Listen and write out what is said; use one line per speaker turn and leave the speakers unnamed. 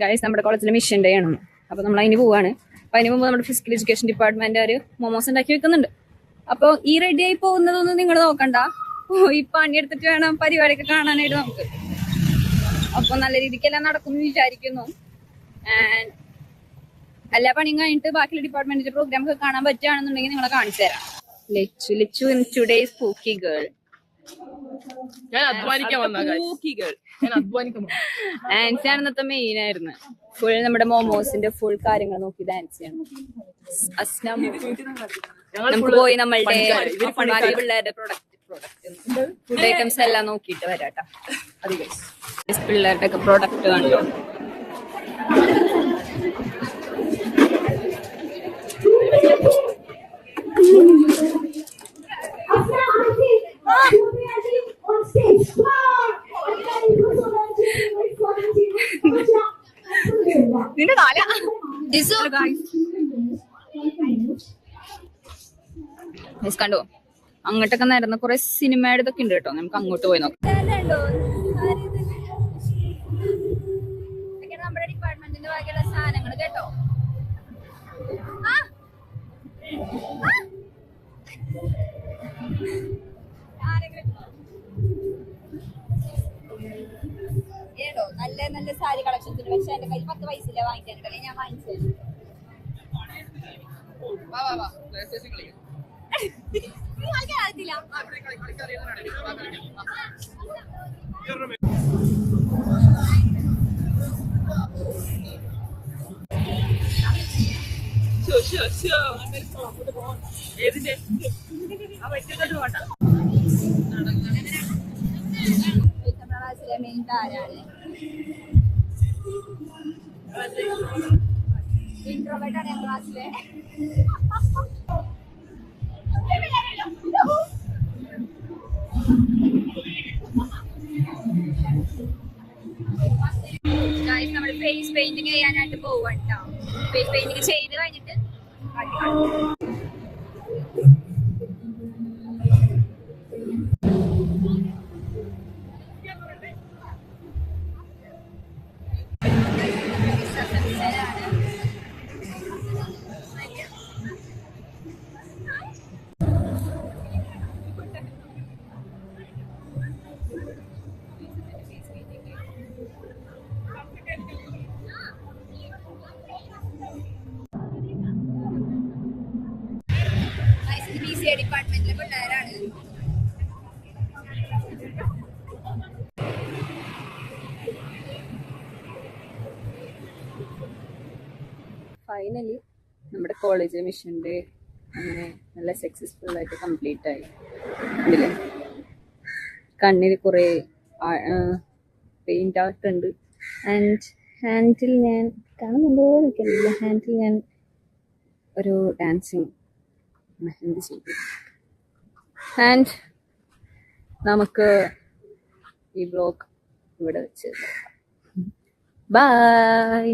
Guys നമ്മുടെ കോളേജിലെ mission day ആണ്. അപ്പൊ നമ്മൾ അതിന് പോവാണ്. അപ്പൊ അതിന് മുമ്പ് നമ്മുടെ ഫിസിക്കൽ എഡ്യൂക്കേഷൻ ഡിപ്പാർട്ട്മെന്റ് മോമോസ് ഉണ്ടാക്കി വെക്കുന്നുണ്ട്. അപ്പൊ ഈ റെഡി ആയി പോകുന്നതൊന്നും നിങ്ങൾ നോക്കണ്ട, ഈ പണിയെടുത്തിട്ട് വേണം പരിപാടിയൊക്കെ കാണാനായിട്ട് നമുക്ക്. അപ്പൊ നല്ല രീതിക്ക് എല്ലാം നടക്കും വിചാരിക്കുന്നു. ആൻഡ് എല്ലാ പണിയും കഴിഞ്ഞിട്ട് ബാക്കിയുള്ള ഡിപ്പാർട്ട്മെന്റിന്റെ പ്രോഗ്രാം ഒക്കെ കാണാൻ പറ്റുകയാണെന്നുണ്ടെങ്കിൽ നിങ്ങളെ കാണിച്ചു തരാം. ലിച്ചു in today's spooky girl. Ancy ആണ് ഇന്നത്തെ മെയിൻ ആയിരുന്നു. ഫുൾ നമ്മുടെ മോമോസിന്റെ ഫുൾ കാര്യങ്ങൾ നോക്കി ഡാൻസ് ചെയ്യണം. നമുക്ക് പോയി നമ്മളുടെ പിള്ളേരുടെ ഫുഡ് ഐറ്റംസ് എല്ലാം നോക്കിയിട്ട് വരാട്ടോ. പിള്ളേരുടെ ഒക്കെ പ്രൊഡക്റ്റ് കണ്ടോ. നിന്റെ കാല കണ്ടോ. അങ്ങോട്ടൊക്കെ നടന്ന കുറെ സിനിമയുടെ ഇതൊക്കെ ഉണ്ട് കേട്ടോ. നമുക്ക് അങ്ങോട്ട് പോയി നോക്കാം. നമ്മുടെ ഡിപ്പാർട്ട്മെന്റിന്റെ ബാക്കിയുള്ള സാധനങ്ങൾ കേട്ടോ. ഏടോ നല്ല നല്ല സാരി കളക്ഷൻസ് ഉണ്ട്. പക്ഷെ എന്റെ കയ്യിൽ 10 പൈസ ഇല്ല വാങ്ങിക്കാനുണ്ടല്ലേ. ഞാൻ വാങ്ങിച്ചു മെയിൻ താരാണ്. ഇൻട്രോവേർട്ടാണ് ഞാൻ ക്ലാസ്സിലെ. നമ്മൾ ഫേസ് പെയിന്റിങ് ചെയ്യാനായിട്ട് പോവാട്ടോ. ഫേസ് പെയിന്റിങ് ചെയ്ത് കഴിഞ്ഞിട്ട് ഡിപ്പാർട്ട്മെന്റിലെ പിള്ളേരാണ്. ഫൈനലി നമ്മുടെ കോളേജിലെ മിഷൻ ഡേ അങ്ങനെ നല്ല സക്സസ്ഫുൾ ആയിട്ട് കംപ്ലീറ്റ് ആയി. ഇതില് കണ്ണിൽ കുറെ പെയിന്റ് ആർട്ട് ഉണ്ട്. ആൻഡ് ഹാൻഡിൽ ഞാൻ കാണുന്നുണ്ടോ നിൽക്കുന്നില്ല. ഹാൻഡിൽ ഞാൻ ഒരു ഡാൻസിങ് മെഹന്തി ചെയ്തു. ആൻഡ് നമുക്ക് ഈ ബ്ലോഗ് ഇവിടെ വെച്ച് ബൈ.